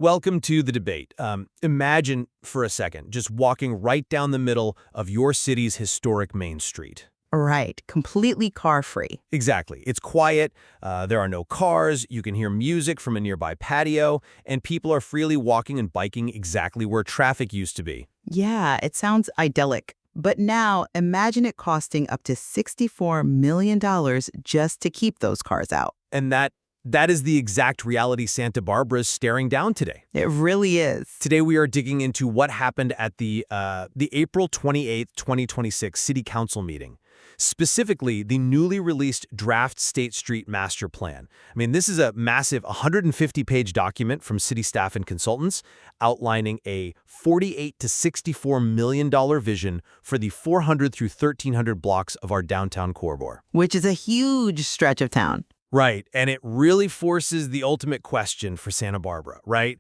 Welcome to the debate. Imagine for a second just walking right down the middle of your city's historic Main Street. Right, completely car-free. Exactly. It's quiet, there are no cars, you can hear music from a nearby patio, and people are freely walking and biking exactly where traffic used to be. Yeah, it sounds idyllic. But now, imagine it costing up to $64 million just to keep those cars out. And that is the exact reality Santa Barbara is staring down today. It really is. Today we are digging into what happened at the April 28, 2026 City Council meeting. Specifically, the newly released draft State Street Master Plan. I mean, this is a massive 150-page document from city staff and consultants outlining a $48 to $64 million vision for the 400 through 1,300 blocks of our downtown corridor. Which is a huge stretch of town. Right, and it really forces the ultimate question for Santa Barbara, right?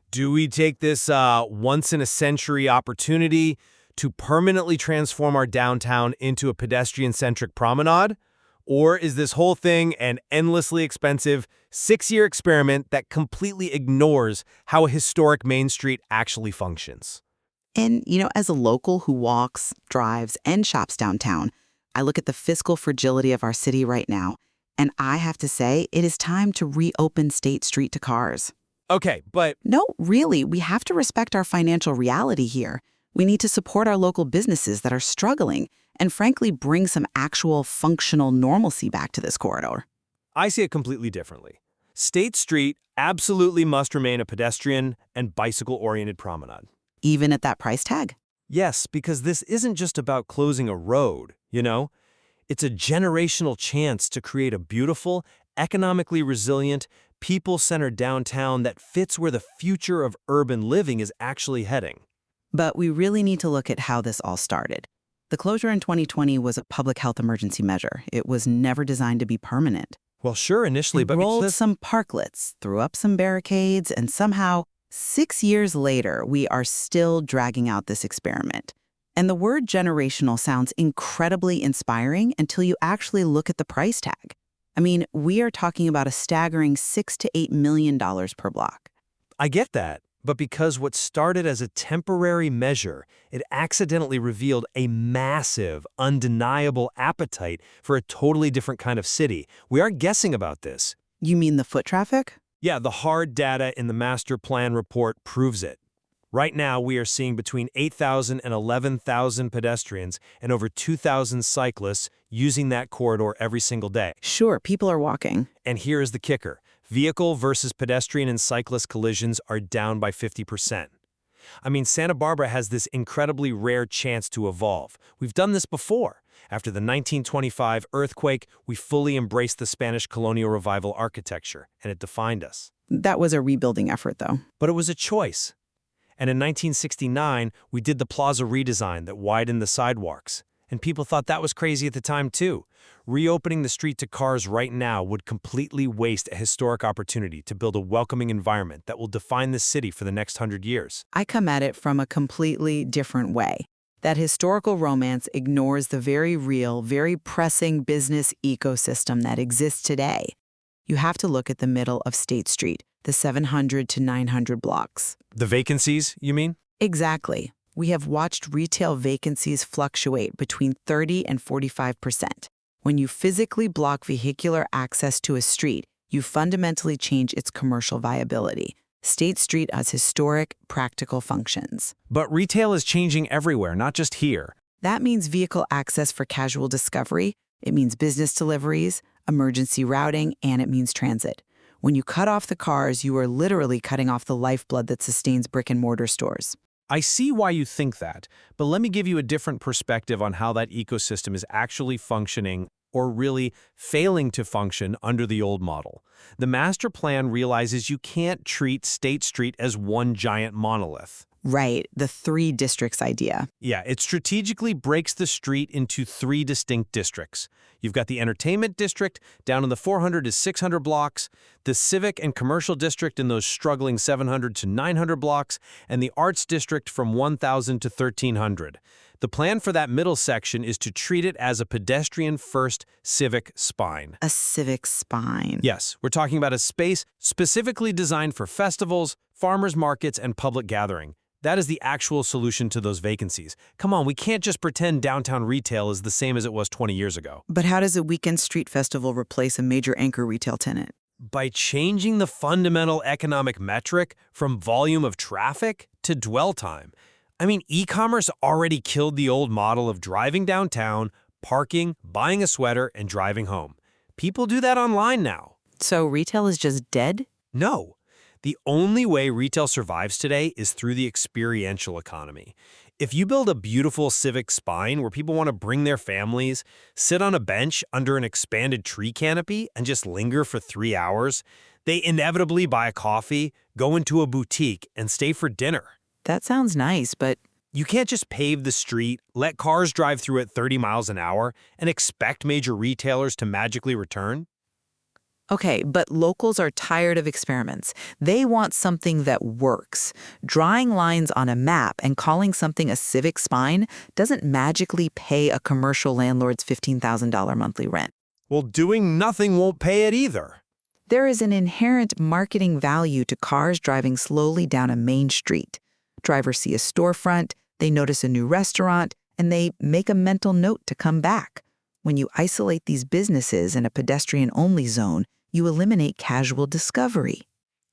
Do we take this once-in-a-century opportunity to permanently transform our downtown into a pedestrian-centric promenade? Or is this whole thing an endlessly expensive 6-year experiment that completely ignores how a historic Main Street actually functions? And, as a local who walks, drives, and shops downtown, I look at the fiscal fragility of our city right now, and I have to say, it is time to reopen State Street to cars. Okay, but... No, really, we have to respect our financial reality here. We need to support our local businesses that are struggling and, frankly, bring some actual functional normalcy back to this corridor. I see it completely differently. State Street absolutely must remain a pedestrian and bicycle-oriented promenade. Even at that price tag? Yes, because this isn't just about closing a road, It's a generational chance to create a beautiful, economically resilient, people-centered downtown that fits where the future of urban living is actually heading. But we really need to look at how this all started. The closure in 2020 was a public health emergency measure. It was never designed to be permanent. Well, sure, initially, but... rolled some parklets, threw up some barricades, and somehow, 6 years later, we are still dragging out this experiment. And the word generational sounds incredibly inspiring until you actually look at the price tag. I mean, we are talking about a staggering $6 to $8 million per block. I get that, but because what started as a temporary measure, it accidentally revealed a massive, undeniable appetite for a totally different kind of city. We aren't guessing about this. You mean the foot traffic? Yeah, the hard data in the master plan report proves it. Right now, we are seeing between 8,000 and 11,000 pedestrians and over 2,000 cyclists using that corridor every single day. Sure, people are walking. And here is the kicker. Vehicle versus pedestrian and cyclist collisions are down by 50%. I mean, Santa Barbara has this incredibly rare chance to evolve. We've done this before. After the 1925 earthquake, we fully embraced the Spanish colonial revival architecture, and it defined us. That was a rebuilding effort, though. But it was a choice. And in 1969, we did the plaza redesign that widened the sidewalks. And people thought that was crazy at the time, too. Reopening the street to cars right now would completely waste a historic opportunity to build a welcoming environment that will define the city for the next 100 years. I come at it from a completely different way. That historical romance ignores the very real, very pressing business ecosystem that exists today. You have to look at the middle of State Street, the 700 to 900 blocks. The vacancies, you mean? Exactly. We have watched retail vacancies fluctuate between 30 and 45%. When you physically block vehicular access to a street, you fundamentally change its commercial viability. State Street has historic, practical functions. But retail is changing everywhere, not just here. That means vehicle access for casual discovery, it means business deliveries, emergency routing, and it means transit. When you cut off the cars, you are literally cutting off the lifeblood that sustains brick-and-mortar stores. I see why you think that, but let me give you a different perspective on how that ecosystem is actually functioning or really failing to function under the old model. The master plan realizes you can't treat State Street as one giant monolith. Right, the 3 districts idea. Yeah, it strategically breaks the street into 3 distinct districts. You've got the entertainment district down in the 400 to 600 blocks, the civic and commercial district in those struggling 700 to 900 blocks, and the arts district from 1,000 to 1,300. The plan for that middle section is to treat it as a pedestrian-first civic spine. A civic spine. Yes, we're talking about a space specifically designed for festivals, farmers markets, and public gathering. That is the actual solution to those vacancies. Come on, we can't just pretend downtown retail is the same as it was 20 years ago. But how does a weekend street festival replace a major anchor retail tenant? By changing the fundamental economic metric from volume of traffic to dwell time. I mean, e-commerce already killed the old model of driving downtown, parking, buying a sweater, and driving home. People do that online now. So retail is just dead? No. The only way retail survives today is through the experiential economy. If you build a beautiful civic spine where people want to bring their families, sit on a bench under an expanded tree canopy, and just linger for 3 hours, they inevitably buy a coffee, go into a boutique, and stay for dinner. That sounds nice, but You can't just pave the street, let cars drive through at 30 miles an hour, and expect major retailers to magically return. okay, but locals are tired of experiments. They want something that works. Drawing lines on a map and calling something a civic spine doesn't magically pay a commercial landlord's $15,000 monthly rent. Well, doing nothing won't pay it either. There is an inherent marketing value to cars driving slowly down a main street. Drivers see a storefront, they notice a new restaurant, and they make a mental note to come back. When you isolate these businesses in a pedestrian-only zone, you eliminate casual discovery.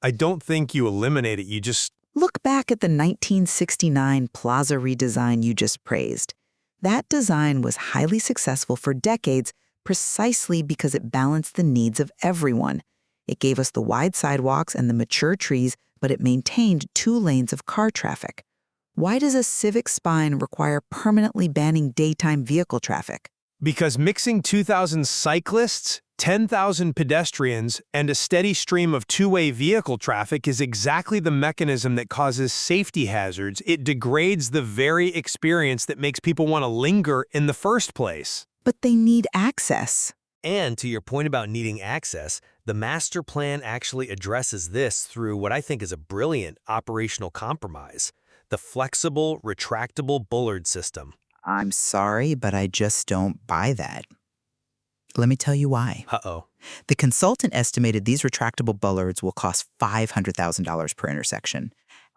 I don't think you eliminate it, you just... Look back at the 1969 plaza redesign you just praised. That design was highly successful for decades precisely because it balanced the needs of everyone. It gave us the wide sidewalks and the mature trees, but it maintained 2 lanes of car traffic. Why does a civic spine require permanently banning daytime vehicle traffic? Because mixing 2,000 cyclists, 10,000 pedestrians, and a steady stream of two-way vehicle traffic is exactly the mechanism that causes safety hazards. It degrades the very experience that makes people want to linger in the first place. But they need access. And to your point about needing access, the master plan actually addresses this through what I think is a brilliant operational compromise: the flexible, retractable Bullard system. I'm sorry, but I just don't buy that. Let me tell you why. Uh-oh. The consultant estimated these retractable bullards will cost $500,000 per intersection.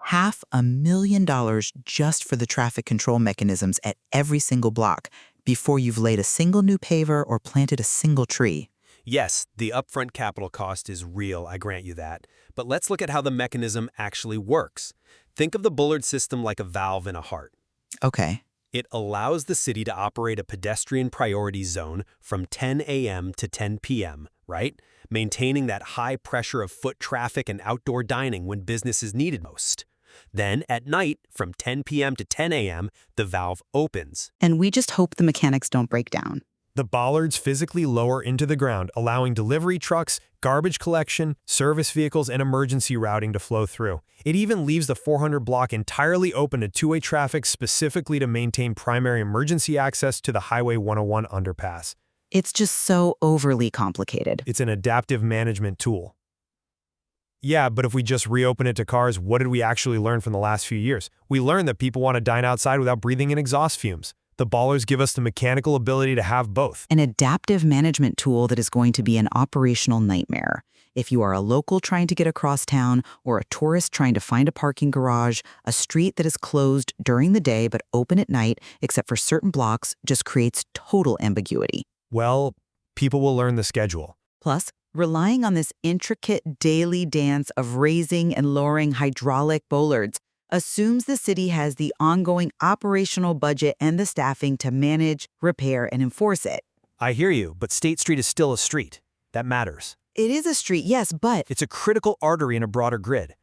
$500,000 just for the traffic control mechanisms at every single block before you've laid a single new paver or planted a single tree. Yes, the upfront capital cost is real, I grant you that. But let's look at how the mechanism actually works. Think of the Bullard system like a valve in a heart. Okay. It allows the city to operate a pedestrian priority zone from 10 a.m. to 10 p.m., right? Maintaining that high pressure of foot traffic and outdoor dining when business is needed most. Then, at night, from 10 p.m. to 10 a.m., the valve opens. And we just hope the mechanics don't break down. The bollards physically lower into the ground, allowing delivery trucks, garbage collection, service vehicles, and emergency routing to flow through. It even leaves the 400 block entirely open to two-way traffic specifically to maintain primary emergency access to the Highway 101 underpass. It's just so overly complicated. It's an adaptive management tool. Yeah, but if we just reopen it to cars, what did we actually learn from the last few years? We learned that people want to dine outside without breathing in exhaust fumes. The ballers give us the mechanical ability to have both. An adaptive management tool that is going to be an operational nightmare. If you are a local trying to get across town or a tourist trying to find a parking garage, a street that is closed during the day but open at night except for certain blocks just creates total ambiguity. Well, people will learn the schedule. Plus, relying on this intricate daily dance of raising and lowering hydraulic bollards assumes the city has the ongoing operational budget and the staffing to manage, repair, and enforce it. I hear you, but State Street is still a street. That matters. It is a street, yes, but It's a critical artery in a broader grid.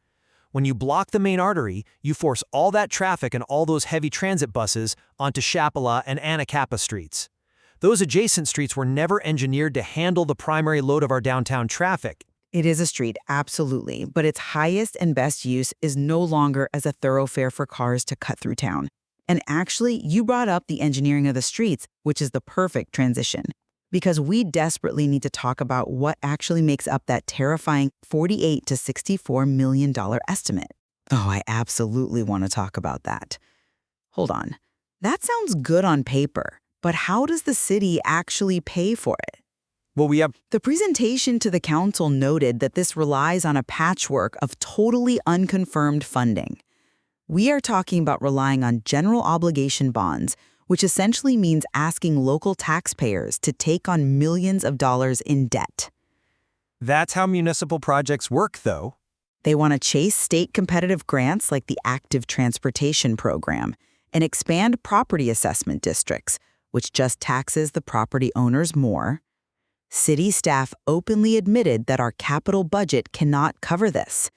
When you block the main artery, you force all that traffic and all those heavy transit buses onto Chapala and Anacapa streets. Those adjacent streets were never engineered to handle the primary load of our downtown traffic. it is a street, absolutely, but its highest and best use is no longer as a thoroughfare for cars to cut through town. And actually, you brought up the engineering of the streets, which is the perfect transition. Because we desperately need to talk about what actually makes up that terrifying $48 to $64 million estimate. Oh, I absolutely want to talk about that. Hold on. That sounds good on paper, but how does the city actually pay for it? Well, we have The presentation to the council noted that this relies on a patchwork of totally unconfirmed funding. We are talking about relying on general obligation bonds, which essentially means asking local taxpayers to take on millions of dollars in debt. That's how municipal projects work, though. They want to chase state competitive grants like the Active Transportation Program and expand property assessment districts, which just taxes the property owners more. City staff openly admitted that our capital budget cannot cover this.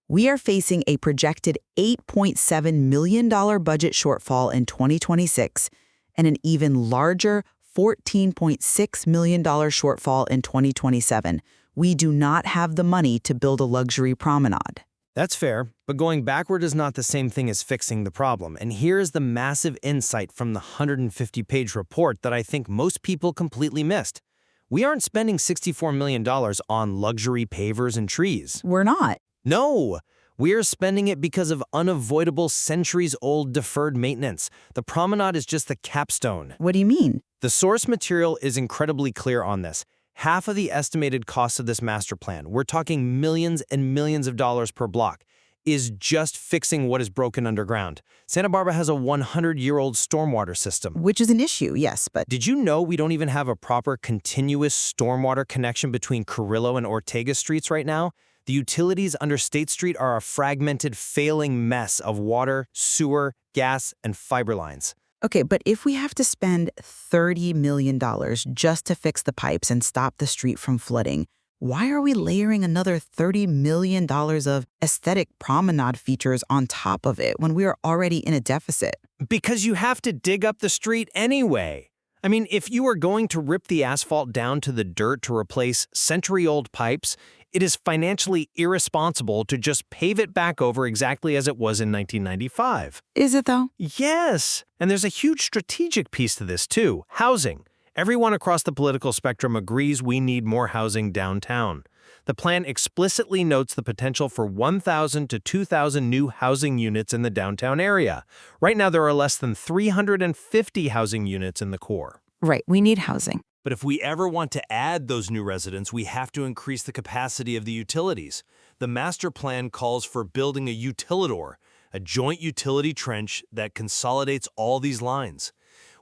We are facing a projected $8.7 million budget shortfall in 2026 and an even larger $14.6 million shortfall in 2027. We do not have the money to build a luxury promenade. That's fair, but going backward is not the same thing as fixing the problem. And here is the massive insight from the 150-page report that I think most people completely missed. We aren't spending $64 million on luxury pavers and trees. We're not. No! We are spending it because of unavoidable centuries-old deferred maintenance. The promenade is just the capstone. What do you mean? The source material is incredibly clear on this. Half of the estimated cost of this master plan, we're talking millions and millions of dollars per block, is just fixing what is broken underground. Santa Barbara has a 100-year-old stormwater system. Which is an issue, yes, but Did you know we don't even have a proper continuous stormwater connection between Carrillo and Ortega streets right now? The utilities under State Street are a fragmented, failing mess of water, sewer, gas, and fiber lines. okay, but if we have to spend $30 million just to fix the pipes and stop the street from flooding, why are we layering another $30 million of aesthetic promenade features on top of it when we are already in a deficit? Because you have to dig up the street anyway. I mean, if you are going to rip the asphalt down to the dirt to replace century-old pipes, it is financially irresponsible to just pave it back over exactly as it was in 1995. Is it though? Yes, and there's a huge strategic piece to this too, housing. Everyone across the political spectrum agrees we need more housing downtown. The plan explicitly notes the potential for 1,000 to 2,000 new housing units in the downtown area. Right now, there are less than 350 housing units in the core. Right, we need housing. But if we ever want to add those new residents, we have to increase the capacity of the utilities. The master plan calls for building a utilidor, a joint utility trench that consolidates all these lines.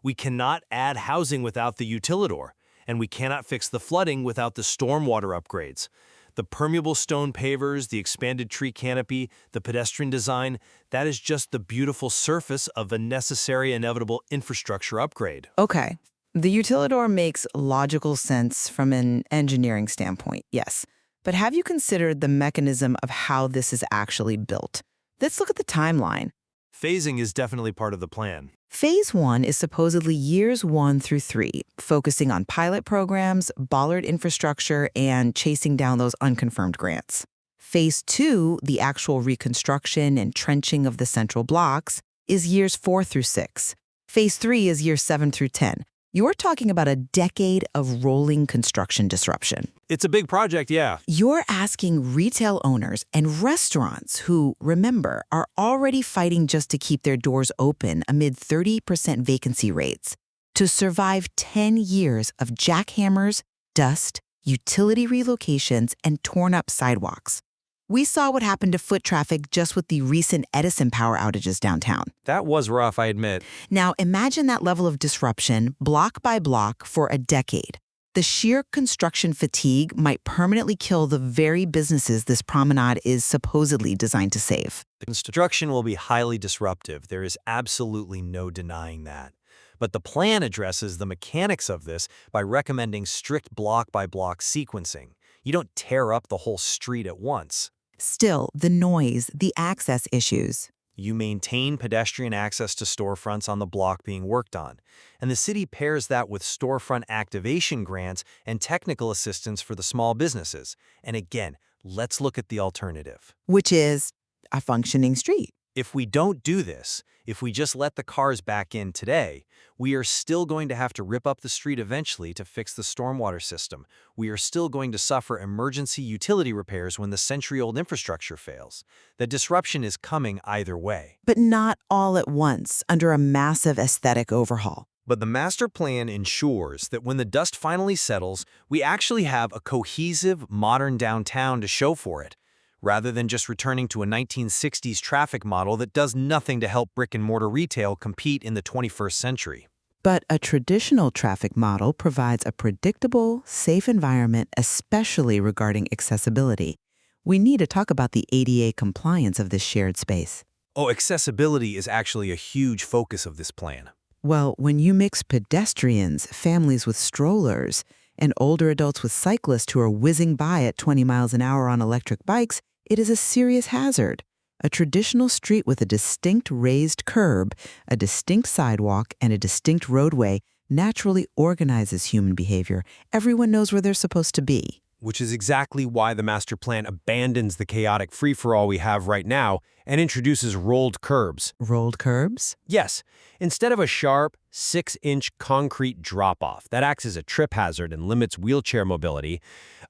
We cannot add housing without the utilidor, and we cannot fix the flooding without the stormwater upgrades. The permeable stone pavers, the expanded tree canopy, the pedestrian design, that is just the beautiful surface of a necessary, inevitable infrastructure upgrade. Okay, the utilidor makes logical sense from an engineering standpoint, yes. But have you considered the mechanism of how this is actually built? Let's look at the timeline. Phasing is definitely part of the plan. Phase 1 is supposedly years 1 through 3, focusing on pilot programs, bollard infrastructure, and chasing down those unconfirmed grants. Phase 2, the actual reconstruction and trenching of the central blocks, is years 4 through 6. Phase 3 is years 7 through 10. You're talking about a decade of rolling construction disruption. It's a big project, yeah. You're asking retail owners and restaurants who, remember, are already fighting just to keep their doors open amid 30% vacancy rates to survive 10 years of jackhammers, dust, utility relocations, and torn-up sidewalks. We saw what happened to foot traffic just with the recent Edison power outages downtown. That was rough, I admit. Now, imagine that level of disruption, block by block, for a decade. The sheer construction fatigue might permanently kill the very businesses this promenade is supposedly designed to save. The construction will be highly disruptive. There is absolutely no denying that. But the plan addresses the mechanics of this by recommending strict block-by-block sequencing. You don't tear up the whole street at once. Still, the noise, the access issues. You maintain pedestrian access to storefronts on the block being worked on, and the city pairs that with storefront activation grants and technical assistance for the small businesses. And again, let's look at the alternative. Which is a functioning street. If we don't do this, If we just let the cars back in today, we are still going to have to rip up the street eventually to fix the stormwater system. We are still going to suffer emergency utility repairs when the century-old infrastructure fails. The disruption is coming either way. But not all at once, under a massive aesthetic overhaul. But the master plan ensures that when the dust finally settles, we actually have a cohesive, modern downtown to show for it, rather than just returning to a 1960s traffic model that does nothing to help brick-and-mortar retail compete in the 21st century. But a traditional traffic model provides a predictable, safe environment, especially regarding accessibility. We need to talk about the ADA compliance of this shared space. Oh, accessibility is actually a huge focus of this plan. Well, when you mix pedestrians, families with strollers, and older adults with cyclists who are whizzing by at 20 miles an hour on electric bikes, it is a serious hazard. A traditional street with a distinct raised curb, a distinct sidewalk, and a distinct roadway naturally organizes human behavior. Everyone knows where they're supposed to be. Which is exactly why the master plan abandons the chaotic free-for-all we have right now and introduces rolled curbs. Rolled curbs? Yes, instead of a sharp, 6-inch concrete drop-off that acts as a trip hazard and limits wheelchair mobility,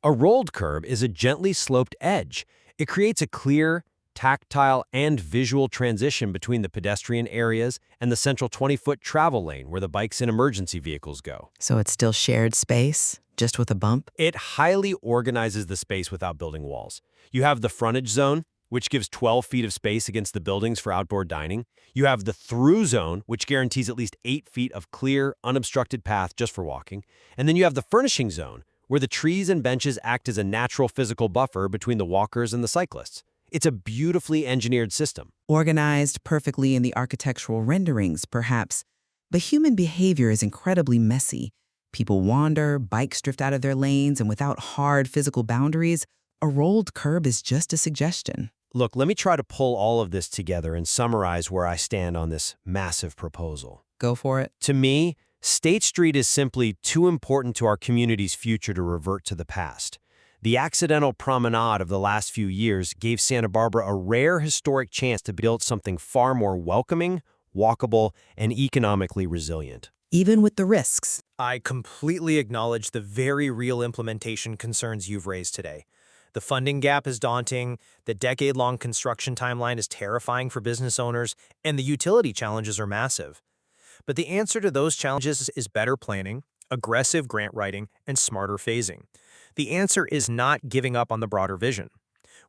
a rolled curb is a gently sloped edge. It creates a clear, tactile, and visual transition between the pedestrian areas and the central 20-foot travel lane where the bikes and emergency vehicles go. So it's still shared space, just with a bump? It highly organizes the space without building walls. You have the frontage zone, which gives 12 feet of space against the buildings for outdoor dining. You have the through zone, which guarantees at least 8 feet of clear, unobstructed path just for walking. And then you have the furnishing zone, where the trees and benches act as a natural physical buffer between the walkers and the cyclists. It's a beautifully engineered system. Organized perfectly in the architectural renderings, perhaps. But human behavior is incredibly messy. People wander, bikes drift out of their lanes, and without hard physical boundaries, a rolled curb is just a suggestion. Look, let me try to pull all of this together and summarize where I stand on this massive proposal. Go for it. To me, State Street is simply too important to our community's future to revert to the past. The accidental promenade of the last few years gave Santa Barbara a rare historic chance to build something far more welcoming, walkable, and economically resilient. Even with the risks. I completely acknowledge the very real implementation concerns you've raised today. The funding gap is daunting, the decade-long construction timeline is terrifying for business owners, and the utility challenges are massive. But the answer to those challenges is better planning, aggressive grant writing, and smarter phasing. The answer is not giving up on the broader vision.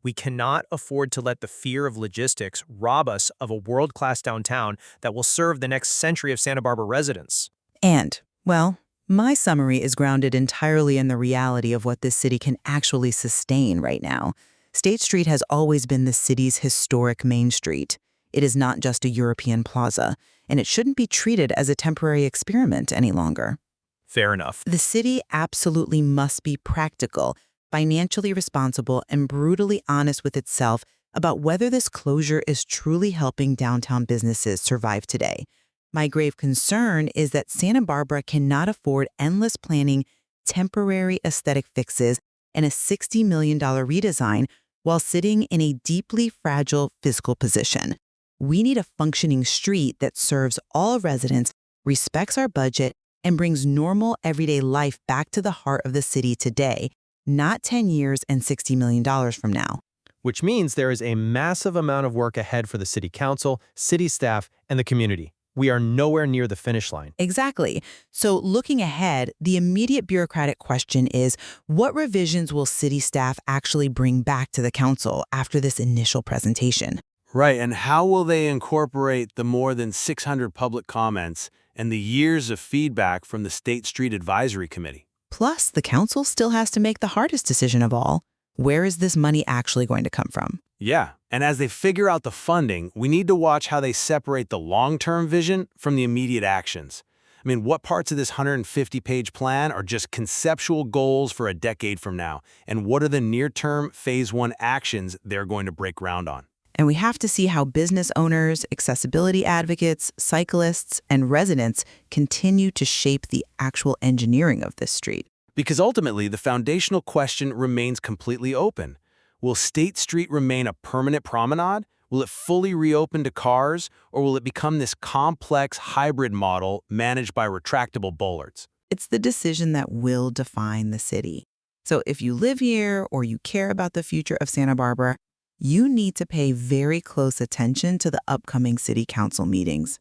We cannot afford to let the fear of logistics rob us of a world-class downtown that will serve the next century of Santa Barbara residents. And, well, my summary is grounded entirely in the reality of what this city can actually sustain right now. State Street has always been the city's historic main street. It is not just a European plaza, and it shouldn't be treated as a temporary experiment any longer. Fair enough. The city absolutely must be practical, financially responsible, and brutally honest with itself about whether this closure is truly helping downtown businesses survive today. My grave concern is that Santa Barbara cannot afford endless planning, temporary aesthetic fixes, and a $60 million redesign while sitting in a deeply fragile fiscal position. We need a functioning street that serves all residents, respects our budget, and brings normal, everyday life back to the heart of the city today, not 10 years and $60 million from now. Which means there is a massive amount of work ahead for the city council, city staff, and the community. We are nowhere near the finish line. Exactly. So looking ahead, the immediate bureaucratic question is, what revisions will city staff actually bring back to the council after this initial presentation? Right, and how will they incorporate the more than 600 public comments and the years of feedback from the State Street Advisory Committee? Plus, the council still has to make the hardest decision of all. Where is this money actually going to come from? Yeah, and as they figure out the funding, we need to watch how they separate the long-term vision from the immediate actions. I mean, what parts of this 150-page plan are just conceptual goals for a decade from now, and what are the near-term Phase 1 actions they're going to break ground on? And we have to see how business owners, accessibility advocates, cyclists, and residents continue to shape the actual engineering of this street. Because ultimately, the foundational question remains completely open. Will State Street remain a permanent promenade, Will it fully reopen to cars, or will it become this complex hybrid model managed by retractable bollards? It's the decision that will define the city. So if you live here or you care about the future of Santa Barbara, you need to pay very close attention to the upcoming city council meetings.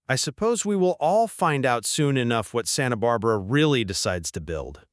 I suppose we will all find out soon enough what Santa Barbara really decides to build.